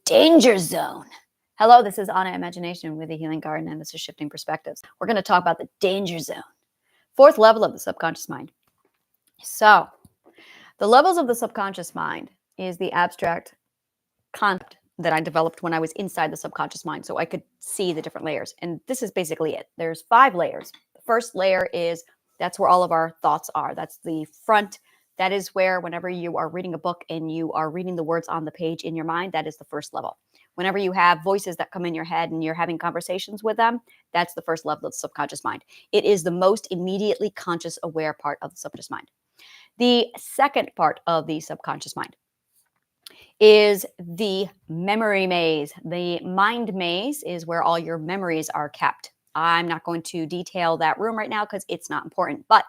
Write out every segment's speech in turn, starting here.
danger zone. Hello, this is Anna Imagination with a Healing Garden, and this is Shifting Perspectives. We're going to talk about the danger zone, fourth level of the subconscious mind. So, the levels of the subconscious mind is the abstract concept that I developed when I was inside the subconscious mind, so I could see the different layers. And this is basically it. There's 5 layers. The first layer is that's where all of our thoughts are. That's the front. That is where, whenever you are reading a book and you are reading the words on the page in your mind, that is the first level. Whenever you have voices that come in your head and you're having conversations with them, that's the first level of the subconscious mind. It is the most immediately conscious, aware part of the subconscious mind. The second part of the subconscious mind is the memory maze. The mind maze is where all your memories are kept. I'm not going to detail that room right now because it's not important, but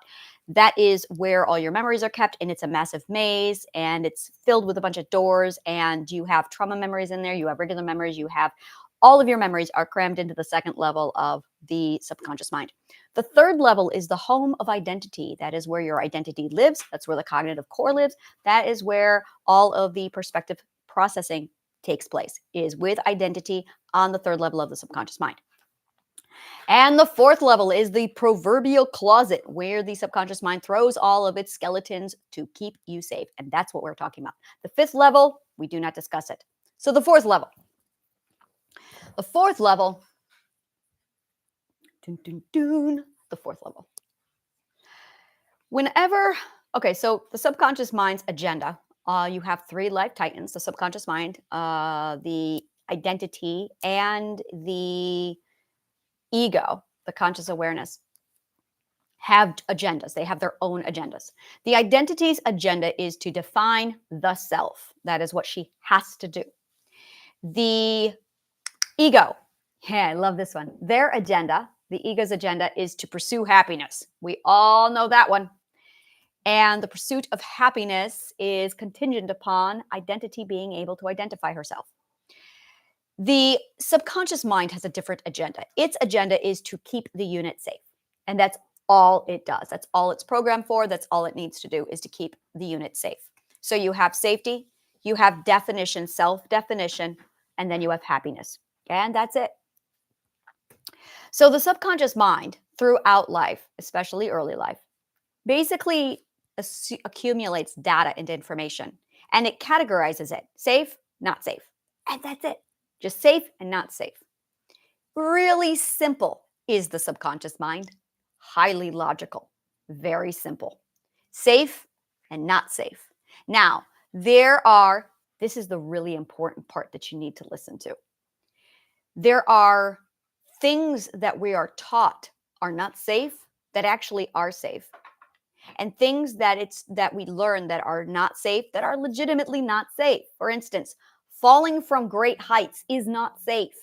that is where all your memories are kept, and it's a massive maze, and it's filled with a bunch of doors, and you have trauma memories in there, you have regular memories, you have all of your memories are crammed into the second level of the subconscious mind. The third level is the home of identity. That is where your identity lives. That's where the cognitive core lives. That is where all of the perspective processing takes place, is with identity on the third level of the subconscious mind. And the fourth level is the proverbial closet, where the subconscious mind throws all of its skeletons to keep you safe. And that's what we're talking about. The fifth level, we do not discuss it. So the fourth level. The fourth level, the fourth level. So the subconscious mind's agenda, you have 3 life titans: the subconscious mind, the identity, and the ego, the conscious awareness, have agendas. They have their own agendas. The identity's agenda is to define the self. That is what she has to do. The ego, I love this one. Their agenda, the ego's agenda, is to pursue happiness. We all know that one. And the pursuit of happiness is contingent upon identity being able to identify herself. The subconscious mind has a different agenda. Its agenda is to keep the unit safe. And that's all it does. That's all it's programmed for. That's all it needs to do, is to keep the unit safe. So you have safety, you have definition, self-definition, and then you have happiness. And that's it. So the subconscious mind throughout life, especially early life, basically accumulates data and information, and it categorizes it: safe, not safe. And that's it. Just safe and not safe. Really simple is the subconscious mind. Highly logical. Very simple. Safe and not safe. Now, this is the really important part that you need to listen to. There are things that we are taught are not safe that actually are safe. And things that we learn that are not safe that are legitimately not safe. For instance, falling from great heights is not safe.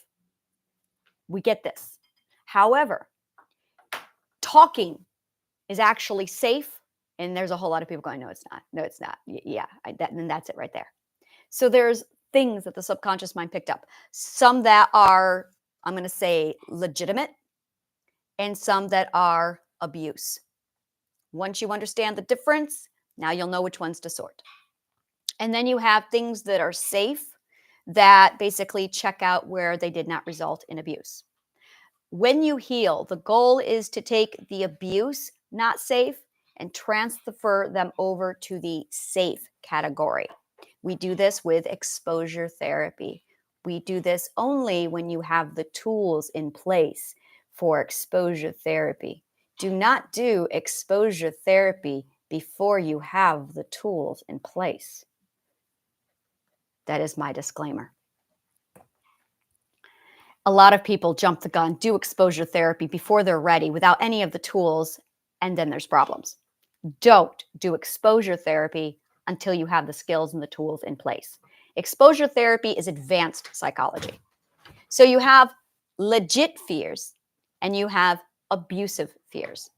We get this. However, talking is actually safe, and there's a whole lot of people going, no, it's not. No, it's not. And that's it right there. So there's things that the subconscious mind picked up. Some that are, I'm going to say, legitimate, and some that are abuse. Once you understand the difference, now you'll know which ones to sort. And then you have things that are safe that basically check out where they did not result in abuse. When you heal, the goal is to take the abuse, not safe, and transfer them over to the safe category. We do this with exposure therapy. We do this only when you have the tools in place for exposure therapy. Do not do exposure therapy before you have the tools in place. That is my disclaimer. A lot of people jump the gun, do exposure therapy before they're ready without any of the tools, and then there's problems. Don't do exposure therapy until you have the skills and the tools in place. Exposure therapy is advanced psychology. So you have legit fears and you have abusive fears.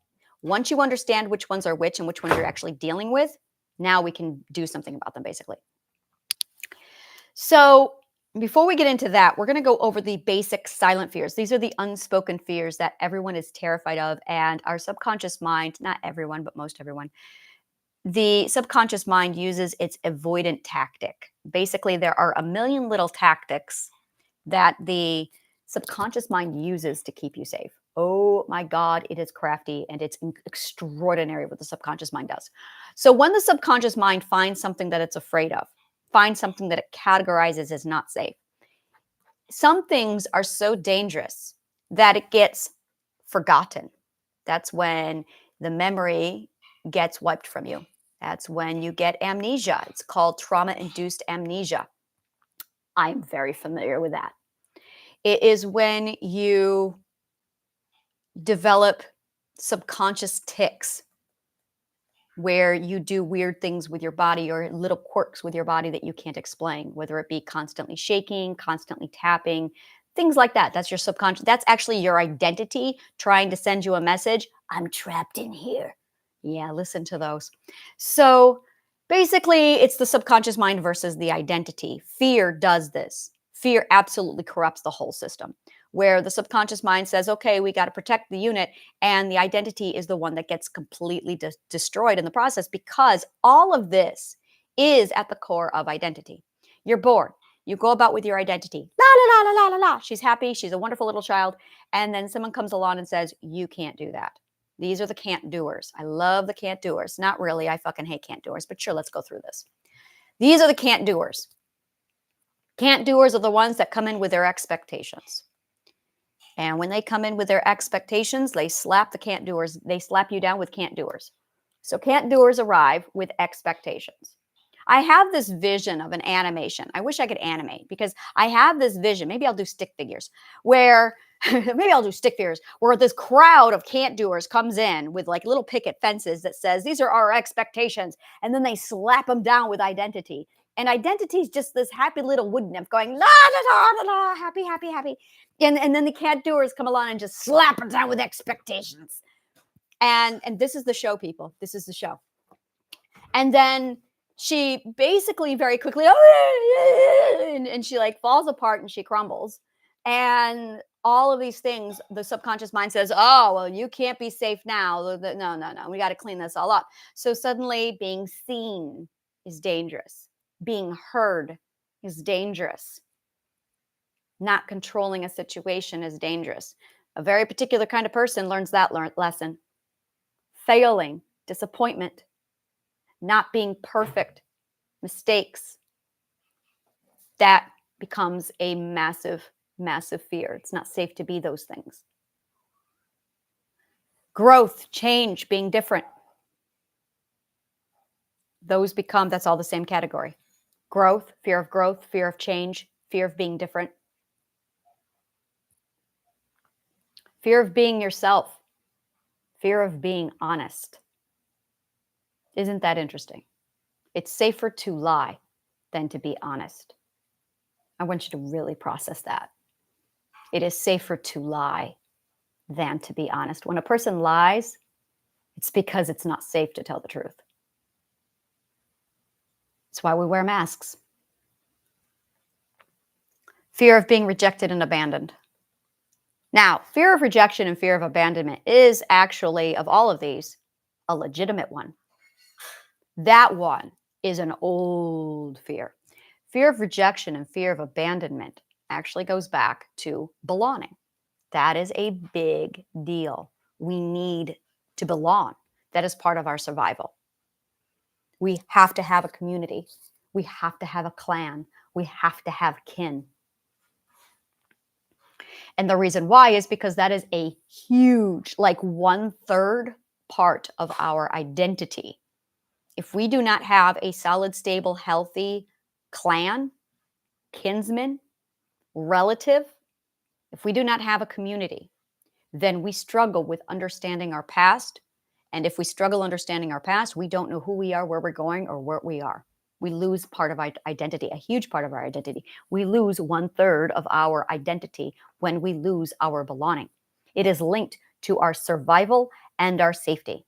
Once you understand which ones are which and which ones you're actually dealing with, now we can do something about them, basically. So before we get into that, we're going to go over the basic silent fears. These are the unspoken fears that everyone is terrified of, and our subconscious mind, not everyone, but most everyone, the subconscious mind uses its avoidant tactic. Basically, there are a million little tactics that the subconscious mind uses to keep you safe. Oh my God, it is crafty and it's extraordinary what the subconscious mind does. So, when the subconscious mind finds something that it's afraid of, finds something that it categorizes as not safe, some things are so dangerous that it gets forgotten. That's when the memory gets wiped from you. That's when you get amnesia. It's called trauma induced amnesia. I'm very familiar with that. It is when you develop subconscious tics where you do weird things with your body or little quirks with your body that you can't explain, whether it be constantly shaking, constantly tapping, things like that. That's your subconscious. That's actually your identity trying to send you a message. I'm trapped in here. Yeah, listen to those. So basically, it's the subconscious mind versus the identity. Fear does this. Fear absolutely corrupts the whole system, where the subconscious mind says, okay, we got to protect the unit. And the identity is the one that gets completely destroyed in the process because all of this is at the core of identity. You're born. You go about with your identity. La, la, la, la, la, la, la. She's happy. She's a wonderful little child. And then someone comes along and says, you can't do that. These are the can't doers. I love the can't doers. Not really. I fucking hate can't doers, but sure, let's go through this. These are the can't doers. Can't doers are the ones that come in with their expectations. And when they come in with their expectations, they slap the can't doers. They slap you down with can't doers. So can't doers arrive with expectations. I have this vision of an animation. I wish I could animate because I have this vision. Maybe I'll do stick figures where where this crowd of can't doers comes in with like little picket fences that says these are our expectations, and then they slap them down with identity. And identity is just this happy little wood nymph going la la la la la, happy, happy, happy. And then the can't doers come along and just slap them down with expectations. And this is the show, people. This is the show. And then she basically very quickly, and she like falls apart and she crumbles. And all of these things, the subconscious mind says, oh, well, you can't be safe now. No, no, no. We got to clean this all up. So suddenly being seen is dangerous. Being heard is dangerous. Not controlling a situation is dangerous. A very particular kind of person learns that lesson. Failing, disappointment, not being perfect, mistakes, that becomes a massive, massive fear. It's not safe to be those things. Growth, change, being different. That's all the same category. Growth, fear of change, fear of being different. Fear of being yourself. Fear of being honest. Isn't that interesting? It's safer to lie than to be honest. I want you to really process that. It is safer to lie than to be honest. When a person lies, it's because it's not safe to tell the truth. That's why we wear masks. Fear of being rejected and abandoned. Now, fear of rejection and fear of abandonment is actually, of all of these, a legitimate one. That one is an old fear. Fear of rejection and fear of abandonment actually goes back to belonging. That is a big deal. We need to belong. That is part of our survival. We have to have a community. We have to have a clan. We have to have kin. And the reason why is because that is a huge, like 1/3 part of our identity. If we do not have a solid, stable, healthy clan, kinsman, relative, if we do not have a community, then we struggle with understanding our past. And if we struggle understanding our past, we don't know who we are, where we're going, or where we are. We lose part of our identity, a huge part of our identity. We lose 1/3 of our identity when we lose our belonging. It is linked to our survival and our safety.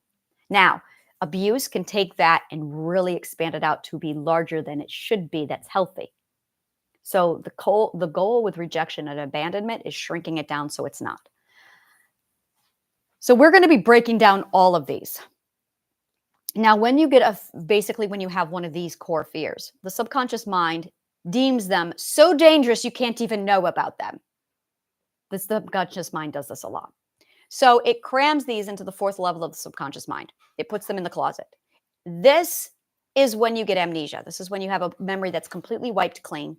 Now, abuse can take that and really expand it out to be larger than it should be. That's healthy. So the goal with rejection and abandonment is shrinking it down so it's not. So we're going to be breaking down all of these. Now, when you get basically when you have one of these core fears, the subconscious mind deems them so dangerous you can't even know about them. The subconscious mind does this a lot. So it crams these into the fourth level of the subconscious mind. It puts them in the closet. This is when you get amnesia. This is when you have a memory that's completely wiped clean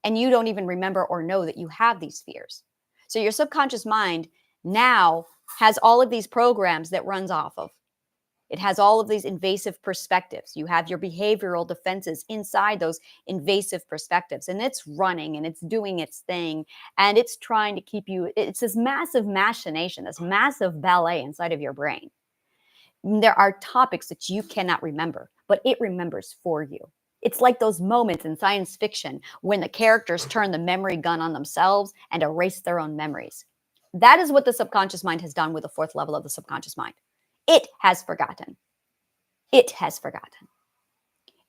and you don't even remember or know that you have these fears. So your subconscious mind now has all of these programs that runs off of. It has all of these invasive perspectives. You have your behavioral defenses inside those invasive perspectives, and it's running and it's doing its thing, and it's trying to keep you. It's this massive machination, this massive ballet inside of your brain. There are topics that you cannot remember, but it remembers for you. It's like those moments in science fiction when the characters turn the memory gun on themselves and erase their own memories. That is what the subconscious mind has done with the fourth level of the subconscious mind. It has forgotten. It has forgotten.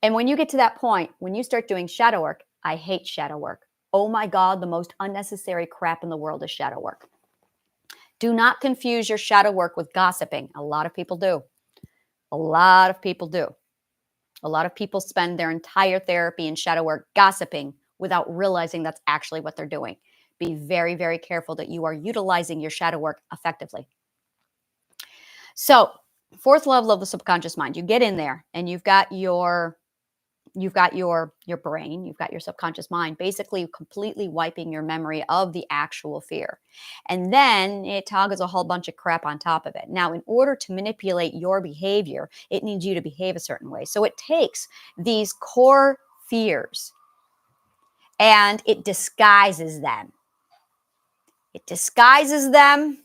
And when you get to that point, when you start doing shadow work, I hate shadow work. Oh my God, the most unnecessary crap in the world is shadow work. Do not confuse your shadow work with gossiping. A lot of people do. A lot of people do. A lot of people spend their entire therapy in shadow work gossiping without realizing that's actually what they're doing. Be very, very careful that you are utilizing your shadow work effectively. So, fourth level of the subconscious mind, you get in there and you've got your brain, you've got your subconscious mind, basically completely wiping your memory of the actual fear. And then it toggles a whole bunch of crap on top of it. Now, in order to manipulate your behavior, it needs you to behave a certain way. So it takes these core fears and it disguises them. It disguises them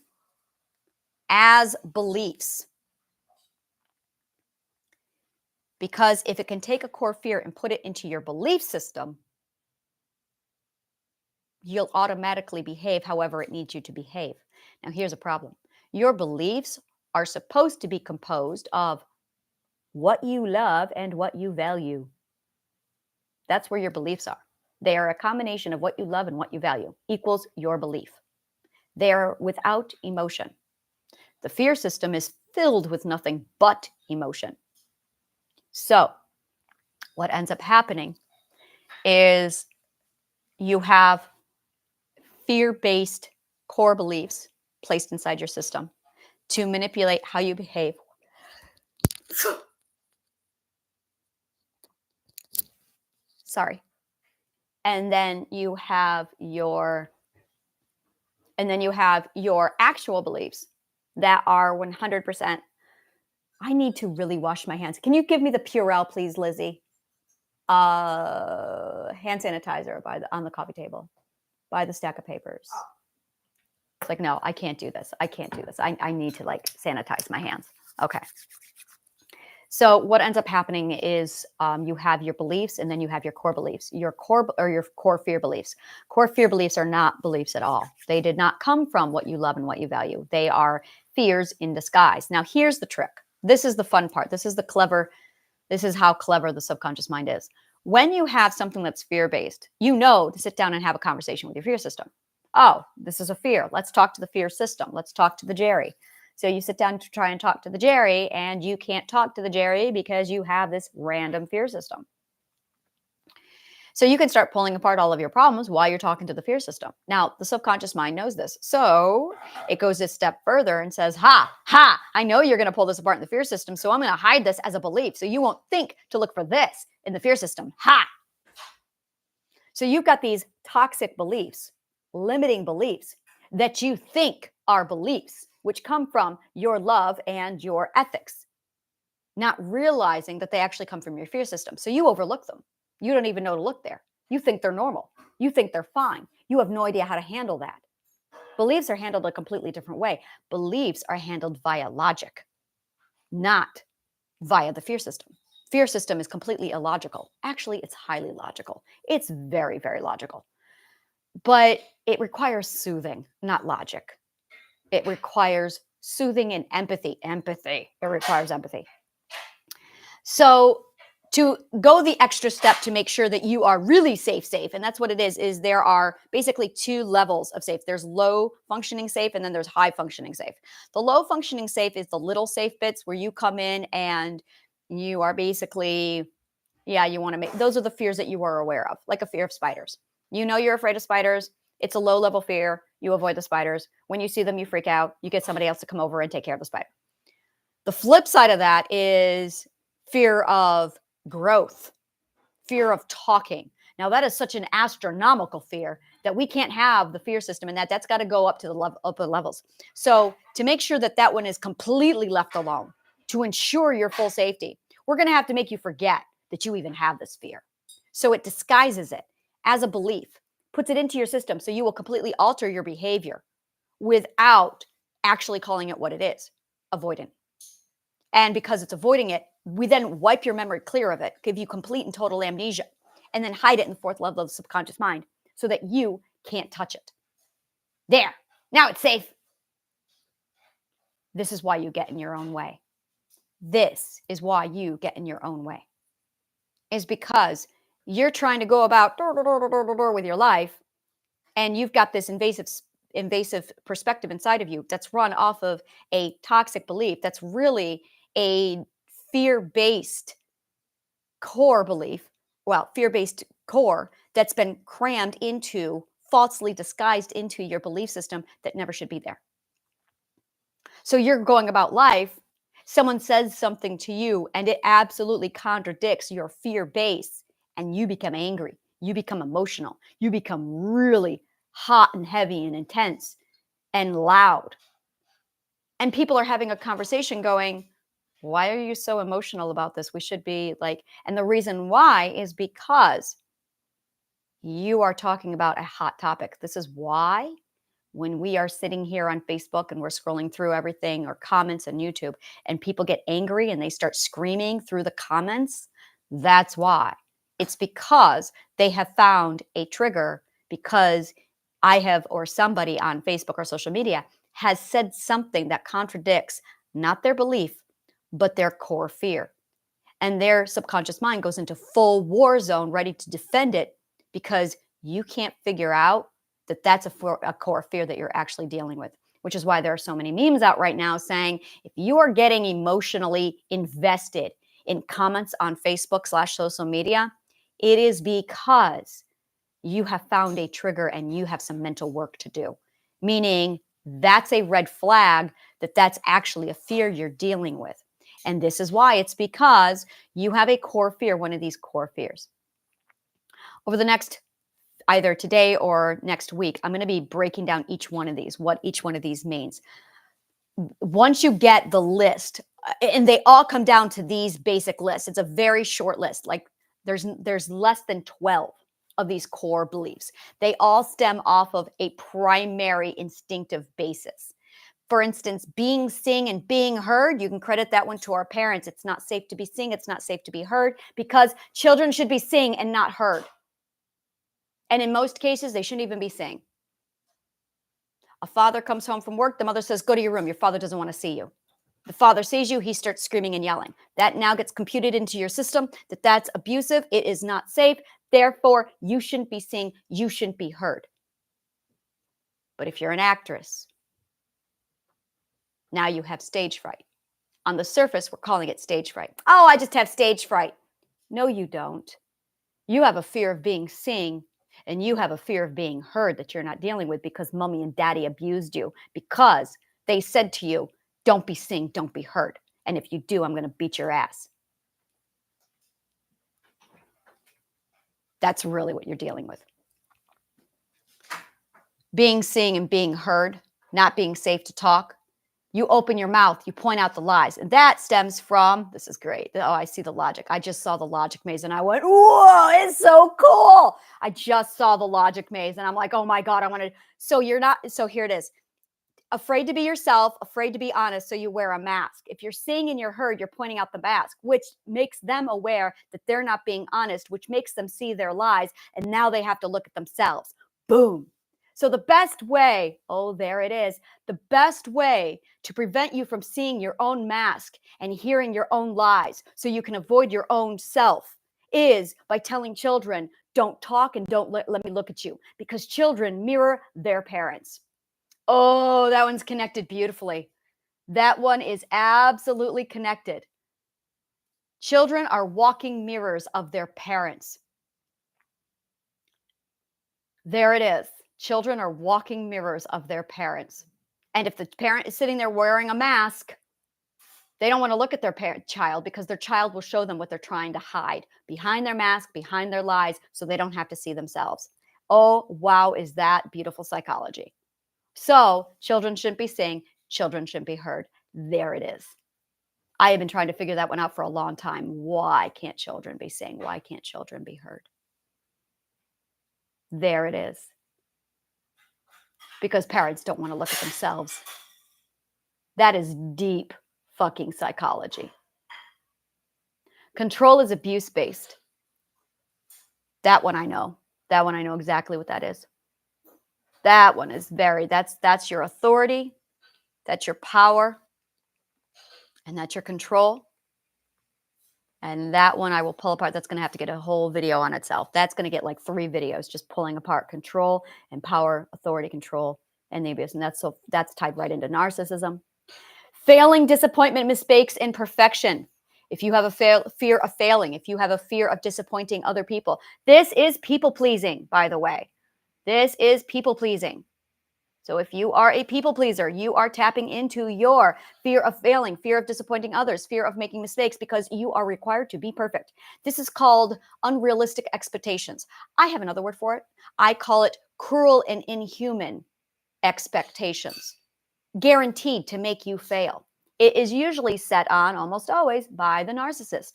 as beliefs. Because if it can take a core fear and put it into your belief system, you'll automatically behave however it needs you to behave. Now, here's a problem. Your beliefs are supposed to be composed of what you love and what you value. That's where your beliefs are. They are a combination of what you love and what you value equals your belief. They are without emotion. The fear system is filled with nothing but emotion. So, what ends up happening is you have fear-based core beliefs placed inside your system to manipulate how you behave. Sorry. And then you have your actual beliefs that are 100%. I need to really wash my hands. Can you give me the Purell, please, Lizzie? Hand sanitizer on the coffee table, by the stack of papers. It's like, no, I can't do this. I can't do this. I need to sanitize my hands. Okay. So what ends up happening is you have your beliefs and then you have your core beliefs, your core fear beliefs. Core fear beliefs are not beliefs at all. They did not come from what you love and what you value. They are fears in disguise. Now, here's the trick. This is the fun part. This is how clever the subconscious mind is. When you have something that's fear-based, you know to sit down and have a conversation with your fear system. Oh, this is a fear. Let's talk to the fear system. Let's talk to the Jerry. So you sit down to try and talk to the Jerry, and you can't talk to the Jerry because you have this random fear system. So you can start pulling apart all of your problems while you're talking to the fear system. Now, the subconscious mind knows this. So it goes a step further and says, I know you're going to pull this apart in the fear system, so I'm going to hide this as a belief so you won't think to look for this in the fear system. So you've got these toxic beliefs, limiting beliefs that you think are beliefs, which come from your love and your ethics, not realizing that they actually come from your fear system. So you overlook them. You don't even know to look there. You think they're normal. You think they're fine. You have no idea how to handle that. Beliefs are handled a completely different way. Beliefs are handled via logic, not via the fear system. Fear system is completely illogical. Actually, it's highly logical. It's very, very logical. But it requires soothing, not logic. It requires soothing and empathy. It requires empathy. So to go the extra step to make sure that you are really safe, and that's what it is there are basically two levels of safe. There's low functioning safe and then there's high functioning safe. The low functioning safe is the little safe bits where you come in and you are basically Yeah, you want to make those are the fears that you are aware of, like a fear of spiders. You know you're afraid of spiders. It's a low level fear. You avoid the spiders. When you see them, you freak out. You get somebody else to come over and take care of the spider. The flip side of that is fear of growth, fear of talking. Now that is such an astronomical fear that we can't have the fear system, and that's got to go up to the upper levels. So to make sure that that one is completely left alone, to ensure your full safety, we're going to have to make you forget that you even have this fear. So it disguises it as a belief, puts it into your system, so you will completely alter your behavior without actually calling it what it is, avoidant. And because it's avoiding it, we then wipe your memory clear of it, give you complete and total amnesia, and then hide it in the fourth level of the subconscious mind so that you can't touch it. There, now it's safe. This is why you get in your own way. This is why you get in your own way. Is because you're trying to go about with your life, and you've got this invasive perspective inside of you that's run off of a toxic belief that's really a fear-based core belief, well, fear-based core that's been crammed into, falsely disguised into your belief system that never should be there. So you're going about life, someone says something to you and it absolutely contradicts your fear base, and you become angry, you become emotional, you become really hot and heavy and intense and loud. And people are having a conversation going, why are you so emotional about this? We should be like, and the reason why is because you are talking about a hot topic. This is why when we are sitting here on Facebook and we're scrolling through everything or comments on YouTube and people get angry and they start screaming through the comments, that's why. It's because they have found a trigger, because I have, or somebody on Facebook or social media has said something that contradicts not their belief, but their core fear. And their subconscious mind goes into full war zone, ready to defend it, because you can't figure out that that's a core fear that you're actually dealing with, which is why there are so many memes out right now saying if you are getting emotionally invested in comments on Facebook/social media, it is because you have found a trigger and you have some mental work to do, meaning that's a red flag that that's actually a fear you're dealing with. And this is why. It's because you have a core fear, one of these core fears. Over the next, either today or next week, I'm going to be breaking down each one of these, what each one of these means. Once you get the list, and they all come down to these basic lists, it's a very short list. Like there's less than 12 of these core beliefs. They all stem off of a primary instinctive basis. For instance, being seen and being heard, you can credit that one to our parents. It's not safe to be seen, it's not safe to be heard, because children should be seen and not heard. And in most cases, they shouldn't even be seen. A father comes home from work, the mother says, go to your room. Your father doesn't want to see you. The father sees you, he starts screaming and yelling. That now gets computed into your system that that's abusive. It is not safe. Therefore, you shouldn't be seen. You shouldn't be heard. But if you're an actress, now you have stage fright. On the surface, we're calling it stage fright. Oh, I just have stage fright. No, you don't. You have a fear of being seen, and you have a fear of being heard that you're not dealing with because mommy and daddy abused you, because they said to you, don't be seen, don't be heard. And if you do, I'm going to beat your ass. That's really what you're dealing with. Being seen and being heard, not being safe to talk. You open your mouth, you point out the lies. And that stems from, this is great. Oh, I see the logic. I just saw the logic maze and I went, whoa, it's so cool. I just saw the logic maze and I'm like, oh my God, I want to. So you're not, so here it is. Afraid to be yourself, afraid to be honest, so you wear a mask. If you're seeing and you're heard, you're pointing out the mask, which makes them aware that they're not being honest, which makes them see their lies. And now they have to look at themselves. Boom. So the best way, oh, there it is. The best way to prevent you from seeing your own mask and hearing your own lies so you can avoid your own self is by telling children, don't talk and don't let me look at you, because children mirror their parents. Oh, that one's connected beautifully. That one is absolutely connected. Children are walking mirrors of their parents. There it is. Children are walking mirrors of their parents. And if the parent is sitting there wearing a mask, they don't want to look at their child because their child will show them what they're trying to hide behind their mask, behind their lies, so they don't have to see themselves. Oh, wow, is that beautiful psychology? So, children shouldn't be seen, children shouldn't be heard. There it is. I have been trying to figure that one out for a long time. Why can't children be seen? Why can't children be heard? There it is. Because parents don't want to look at themselves. That is deep fucking psychology. Control is abuse based. That one I know. That one I know exactly what that is. That one is that's your authority, that's your power, and that's your control. And that one I will pull apart. That's going to have to get a whole video on itself. That's going to get like 3 videos just pulling apart control and power, authority, control, and the abuse. And that's tied right into narcissism. Failing, disappointment, mistakes, imperfection. If you have a fear of failing, if you have a fear of disappointing other people, this is people pleasing, by the way. This is people pleasing. So if you are a people pleaser, you are tapping into your fear of failing, fear of disappointing others, fear of making mistakes because you are required to be perfect. This is called unrealistic expectations. I have another word for it. I call it cruel and inhuman expectations, guaranteed to make you fail. It is usually set on, almost always, by the narcissist.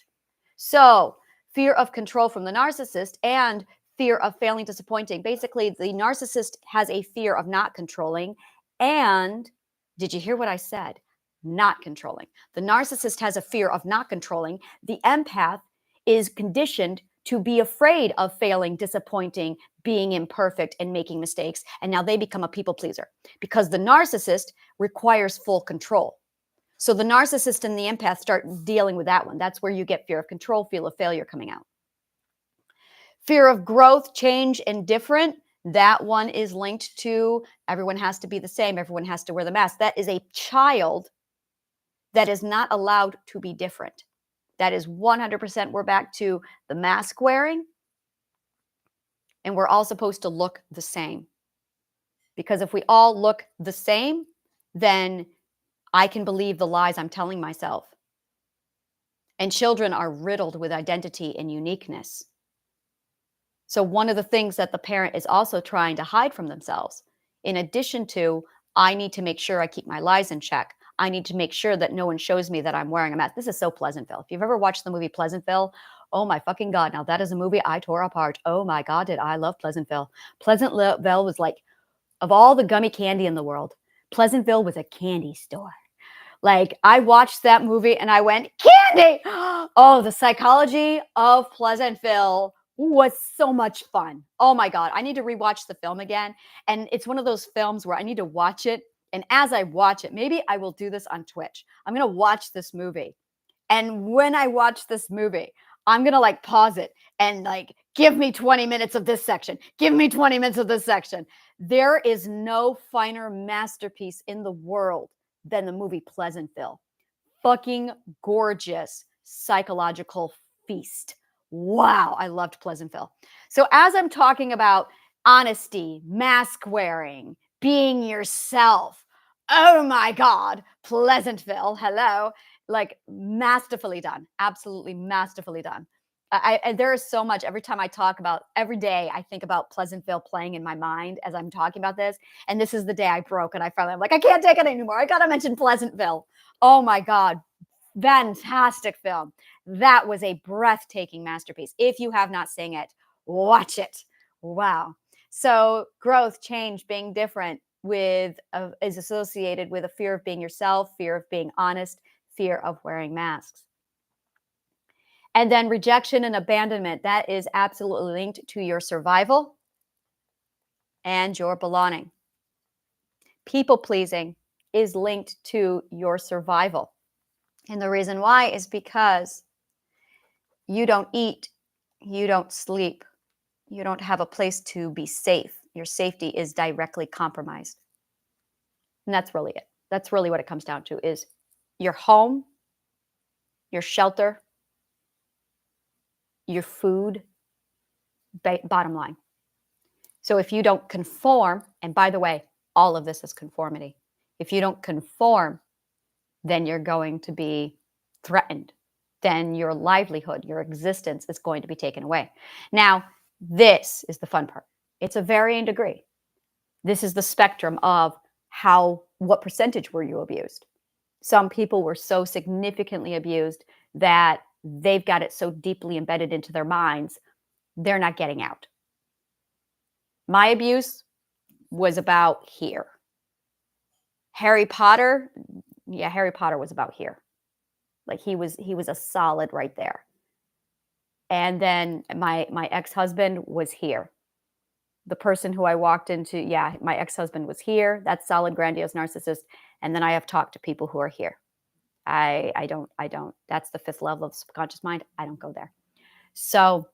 So fear of control from the narcissist and fear of failing, disappointing. Basically, the narcissist has a fear of not controlling. And did you hear what I said? Not controlling. The narcissist has a fear of not controlling. The empath is conditioned to be afraid of failing, disappointing, being imperfect, and making mistakes. And now they become a people pleaser because the narcissist requires full control. So the narcissist and the empath start dealing with that one. That's where you get fear of control, fear of failure coming out. Fear of growth, change, and different. That one is linked to everyone has to be the same. Everyone has to wear the mask. That is a child that is not allowed to be different. That is 100%. We're back to the mask wearing. And we're all supposed to look the same. Because if we all look the same, then I can believe the lies I'm telling myself. And children are riddled with identity and uniqueness. So one of the things that the parent is also trying to hide from themselves, in addition to, I need to make sure I keep my lies in check. I need to make sure that no one shows me that I'm wearing a mask. This is so Pleasantville. If you've ever watched the movie Pleasantville, oh my fucking God. Now that is a movie I tore apart. Oh my God, did I love Pleasantville. Pleasantville was like, of all the gummy candy in the world, Pleasantville was a candy store. Like I watched that movie and I went, candy. Oh, the psychology of Pleasantville was so much fun. Oh my God. I need to rewatch the film again. And it's one of those films where I need to watch it. And as I watch it, maybe I will do this on Twitch. I'm going to watch this movie. And when I watch this movie, I'm going to like pause it and like, give me 20 minutes of this section. Give me 20 minutes of this section. There is no finer masterpiece in the world than the movie Pleasantville. Fucking gorgeous psychological feast. Wow, I loved Pleasantville. So as I'm talking about honesty, mask wearing, being yourself, oh my God, Pleasantville, hello, like masterfully done, absolutely masterfully done. There is so much. Every time I talk about, every day I think about Pleasantville playing in my mind as I'm talking about this. And this is the day I broke and I'm like, I can't take it anymore. I got to mention Pleasantville. Oh my God. Fantastic film. That was a breathtaking masterpiece. If you have not seen it, watch it. Wow. So growth, change, being different is associated with a fear of being yourself, fear of being honest, fear of wearing masks. And then rejection and abandonment, that is absolutely linked to your survival and your belonging. People pleasing is linked to your survival. And the reason why is because you don't eat, you don't sleep, you don't have a place to be safe. Your safety is directly compromised. And that's really it. That's really what it comes down to is your home, your shelter, your food, bottom line. So if you don't conform, and by the way, all of this is conformity. If you don't conform, then you're going to be threatened. Then your livelihood, your existence is going to be taken away. Now, this is the fun part. It's a varying degree. This is the spectrum of what percentage were you abused? Some people were so significantly abused that they've got it so deeply embedded into their minds, they're not getting out. My abuse was about here. Harry Potter, yeah, Harry Potter was about here. Like he was a solid right there. And then my ex-husband was here. The person who I walked into, yeah, my ex-husband was here. That's solid, grandiose narcissist. And then I have talked to people who are here. I don't. That's the fifth level of subconscious mind. I don't go there. So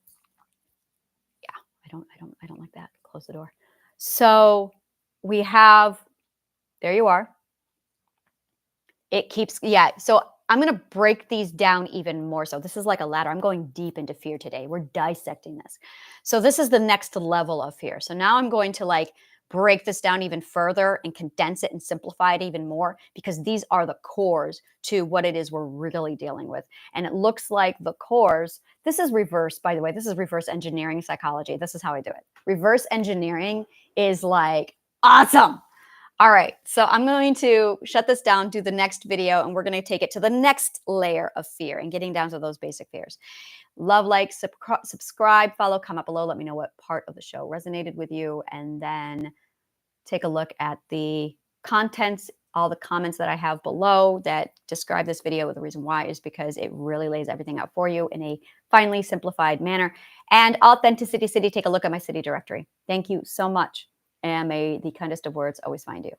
yeah, I don't like that. Close the door. So we have, there you are. It keeps, yeah. So I'm going to break these down even more. So this is like a ladder. I'm going deep into fear today. We're dissecting this. So this is the next level of fear. So now I'm going to like break this down even further and condense it and simplify it even more, because these are the cores to what it is we're really dealing with. And it looks like the cores, this is reverse, by the way, this is reverse engineering psychology. This is how I do it. Reverse engineering is like awesome. All right, so I'm going to shut this down, do the next video, and we're going to take it to the next layer of fear and getting down to those basic fears. Love, like, subscribe, follow, comment below. Let me know what part of the show resonated with you, and then take a look at the contents, all the comments that I have below that describe this video. The reason why is because it really lays everything out for you in a finely simplified manner. And Authenticity City, take a look at my city directory. Thank you so much. And may the kindest of words always find you.